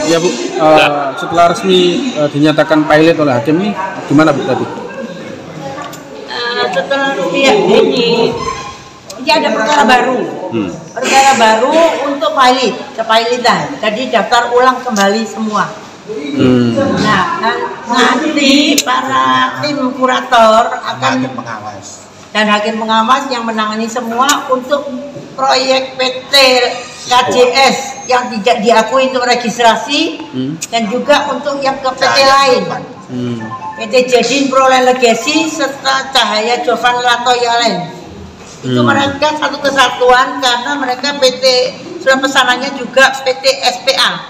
Ya Bu, setelah resmi dinyatakan pilot oleh hakim ini gimana Bu tadi? Setelah ini ada perkara baru, untuk kepilotan. Jadi daftar ulang kembali semua. Nah, nanti para tim kurator akan dan hakim pengawas yang menangani semua untuk proyek PT KJS yang tidak diakui untuk registrasi dan juga untuk yang ke PT lain. PT Jedin Proland Legacy serta Cahaya Jovan Latoyalen. Itu mereka satu kesatuan karena mereka PT surat pesanannya juga PT SPA.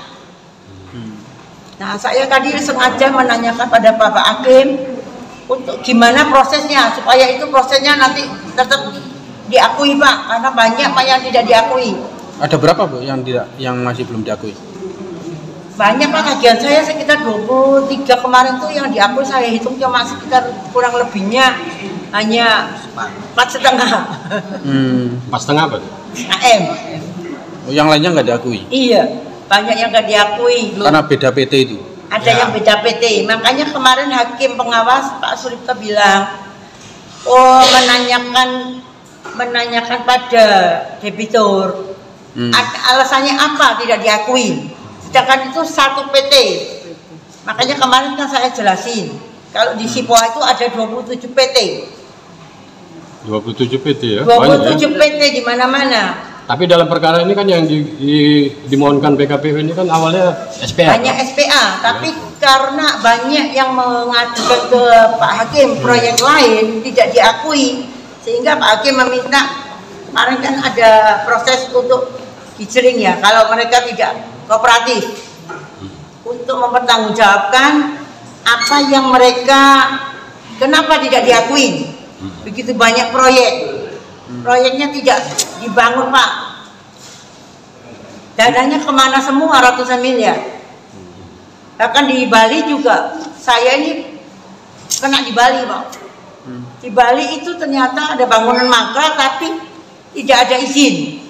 Nah, saya tadi sengaja menanyakan pada Bapak Hakim untuk gimana prosesnya supaya itu prosesnya nanti tetap diakui Pak, karena banyak Pak yang tidak diakui. Ada berapa Bu yang masih belum diakui? Banyak Pak, kajian saya sekitar 23 kemarin tuh yang diakui saya hitung cuma sekitar kurang lebihnya hanya 4,5. 4,5 apa tuh? AM. Oh, yang lainnya nggak diakui? Iya, banyak yang nggak diakui. Karena beda PT itu? Ada yang beda PT, makanya kemarin hakim pengawas Pak Suripto bilang, menanyakan pada debitur, alasannya apa tidak diakui, sedangkan itu satu PT. Makanya kemarin kan saya jelasin, kalau di Sipoa itu ada 27 PT. 27 PT ya? 27 PT di mana-mana. Tapi dalam perkara ini kan yang dimohonkan PKPU ini kan awalnya SPA. Hanya SPA, tapi karena banyak yang mengajukan ke Pak Hakim proyek lain tidak diakui, sehingga Pak Hakim meminta, kemarin kan ada proses untuk gijering ya, kalau mereka tidak kooperatif, untuk mempertanggungjawabkan apa yang mereka, kenapa tidak diakui. Begitu banyak proyeknya tidak dibangun Pak, dananya kemana semua, ratusan miliar. Bahkan di Bali juga, saya ini kena di Bali Pak. Di Bali itu ternyata ada bangunan mangkrak tapi tidak ada izin.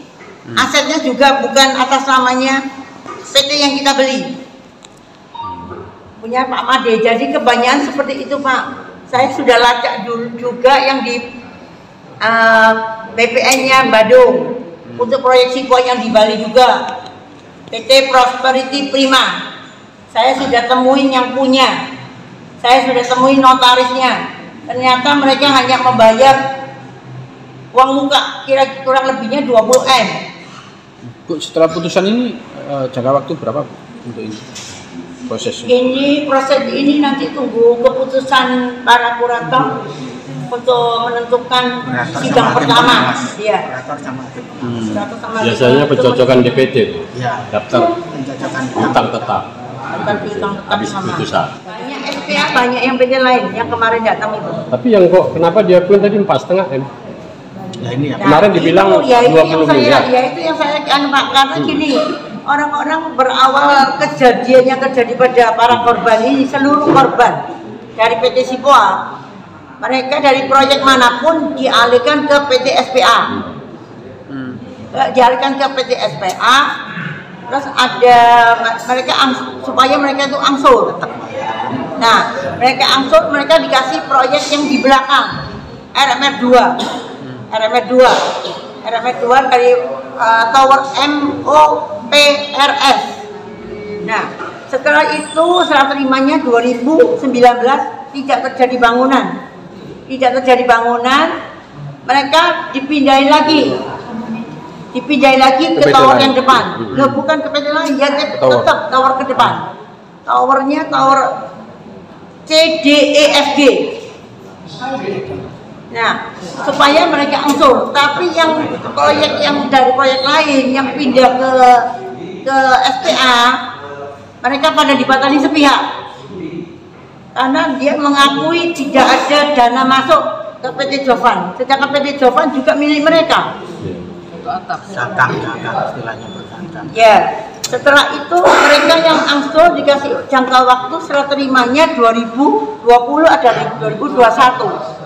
Asetnya juga bukan atas namanya PT yang kita beli, punya Pak Made. Jadi kebanyakan seperti itu Pak. Saya sudah lacak dulu juga yang di BPN-nya Badung untuk proyek Sipoa yang di Bali juga, PT Prosperity Prima. Saya sudah temuin yang punya, saya sudah temuin notarisnya. Ternyata mereka hanya membayar uang muka kira-kira kurang lebihnya 20M. Bu, setelah putusan ini jangka waktu berapa Bu, untuk ini prosesnya? Proses ini nanti tunggu keputusan para kurator untuk menentukan sidang pertama. Iya. Biasanya pencocokan DPT, daftar utang tetap. Habis putusan. Banyak SPA, banyak yang PT lain yang kemarin datang itu. Tapi yang kok kenapa diakuin tadi 4,5M? Ya ini ya. Kemarin dibilang 20 miliar. Ya itu yang saya Pak, karena gini, orang-orang berawal kejadian yang terjadi pada para korban ini, seluruh korban dari PT Sipoa, mereka dari proyek manapun dialihkan ke PT SPA. Dialihkan ke PT SPA, terus ada mereka supaya mereka itu angsur. Nah, mereka angsur, mereka dikasih proyek yang di belakang RMR 2 dari Tower MOPRS. Nah, setelah itu serah terimanya 2019 tidak terjadi bangunan, mereka dipindahin lagi ke tower yang depan. Bukan ke PT lain, ya tetap tower ke depan. Towernya tower CDEFG. Nah, supaya mereka angsur. Tapi yang proyek yang dari proyek lain yang pindah ke SPA, mereka pada dibatasi sepihak. Karena dia mengakui tidak ada dana masuk ke PT Jovan, sedangkan PT Jovan juga milik mereka. Dagang istilahnya berdagang. Ya, setelah itu mereka yang angsur dikasih jangka waktu serah terimanya 2020 ada 2021.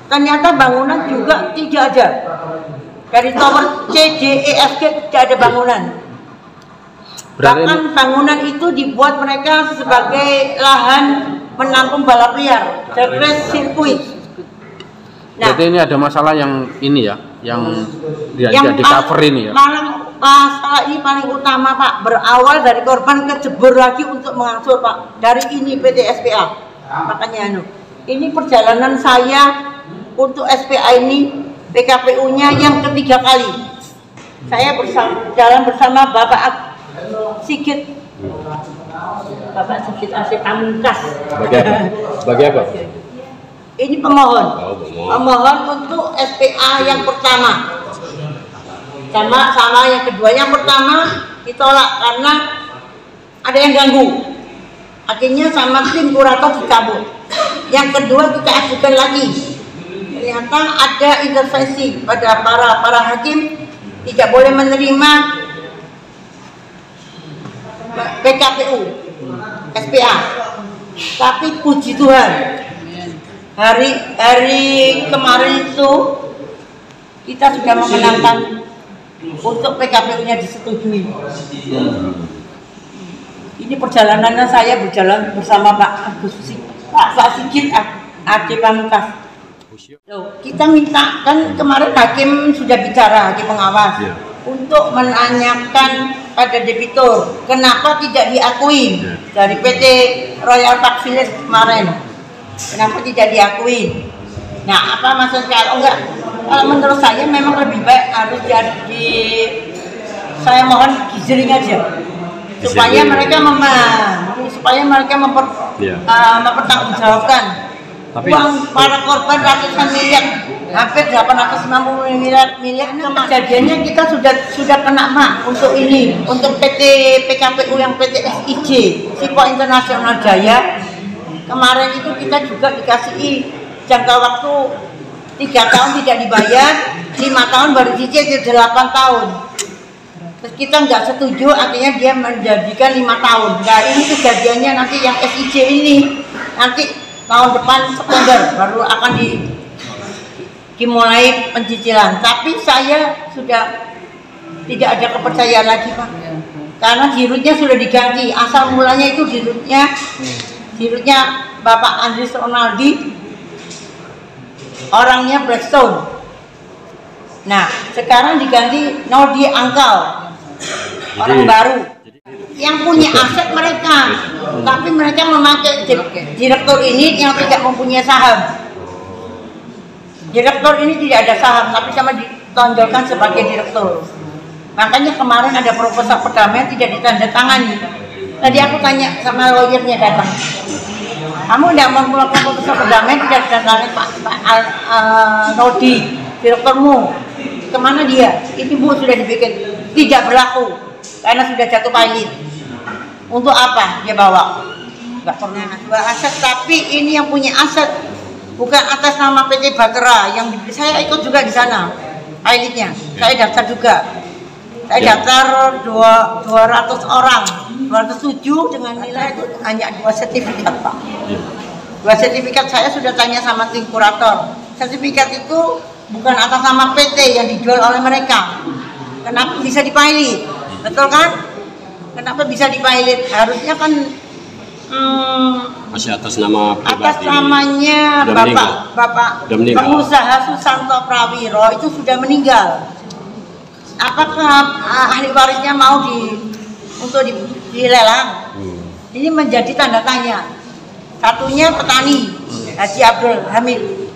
Ternyata bangunan juga tidak ada. Dari tower CDEFG tidak ada bangunan. Bahkan bangunan itu dibuat mereka sebagai lahan menampung balap liar, sirkuit. Nah, berarti ini ada masalah yang ini ya, yang tidak di cover ini ya. Masalah ini paling utama Pak, berawal dari korban kejebur lagi untuk mengangsur Pak, dari ini PT SPA. Makanya ini perjalanan saya untuk SPA ini, PKPU-nya yang ketiga kali. Saya jalan bersama Bapak Sigit Asih Pamungkas. Bagi apa? Ini pemohon. Pemohon untuk SPA yang pertama. Sama yang kedua. Yang pertama ditolak karena ada yang ganggu. Akhirnya sama tim kurator dicabut. Yang kedua kita ajukan lagi. Ternyata ada intervensi pada para hakim, tidak boleh menerima PKPU SPA. Tapi puji Tuhan, hari kemarin itu kita sudah memenangkan untuk PKPU-nya disetujui. Ini perjalanannya saya berjalan bersama Pak Sigit Asih Pamungkas. Kita minta, kan kemarin hakim sudah bicara, hakim pengawas, untuk menanyakan pada debitur kenapa tidak diakui dari PT Royal Park Village kemarin, kenapa tidak diakui. Nah, apa maksudnya? Kalau enggak, kalau menurut saya memang lebih baik harus jadi, saya mohon giziring aja supaya mereka mempertanggungjawabkan uang para korban ratusan miliar, hampir 850 miliar. Kejadiannya kita sudah kena Pak untuk ini, untuk PT PKPU yang PT SIJ Sipo Internasional Jaya. Kemarin itu kita juga dikasih jangka waktu 3 tahun tidak dibayar, 5 tahun baru cicil 8 tahun. Terus kita nggak setuju, artinya dia menjadikan 5 tahun. Nah ini kejadiannya nanti yang SIJ ini nanti tahun depan September baru akan dimulai pencicilan. Tapi saya sudah tidak ada kepercayaan lagi Pak, karena dirutnya sudah diganti. Asal mulanya itu dirutnya Bapak Andris Ronaldi, orangnya Blackstone. Nah sekarang diganti Nodi Angkal, orang baru. Yang punya aset mereka, tapi mereka memakai direktur ini yang tidak mempunyai saham. Direktur ini tidak ada saham, tapi sama ditonjolkan sebagai direktur. Makanya kemarin ada proposal perdamaian tidak ditandatangani. Tadi aku tanya sama lawyernya datang, kamu tidak mau melakukan proposal perdamaian tidak ditandatangani Pak Nodi, direkturmu, kemana dia? Ini Bu sudah dibikin, tidak berlaku karena sudah jatuh pahit. Untuk apa dia bawa? Nggak pernah jual aset, tapi ini yang punya aset bukan atas nama PT Batera yang saya ikut juga di sana pilotnya. Saya daftar juga. Saya daftar 200 orang, 207 dengan nilai itu hanya 2 sertifikat Pak. 2 sertifikat. Saya sudah tanya sama tim kurator. Sertifikat itu bukan atas nama PT yang dijual oleh mereka. Kenapa bisa dipilot? Betul kan? Kenapa bisa dipilot? Harusnya kan masih atas nama pribadi. Atas namanya Bapak pengusaha Susanto Prawiro itu sudah meninggal. Apakah ahli warisnya mau untuk dilelang? Ini menjadi tanda tanya. Satunya petani Haji Abdul Hamid,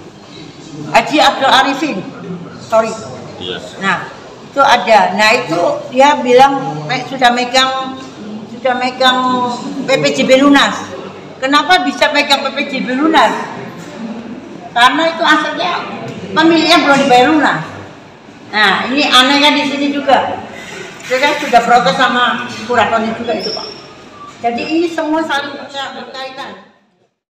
Haji Abdul Arifin, sorry. Nah itu ada. Nah itu dia bilang sudah megang PPJB lunas. Kenapa bisa megang PPJB lunas? Karena itu asetnya pemiliknya belum dibayar lunas. Nah ini aneh kan di sini juga. Saya sudah protes sama kuratornya juga itu Pak. Jadi ini semua saling berkaitan.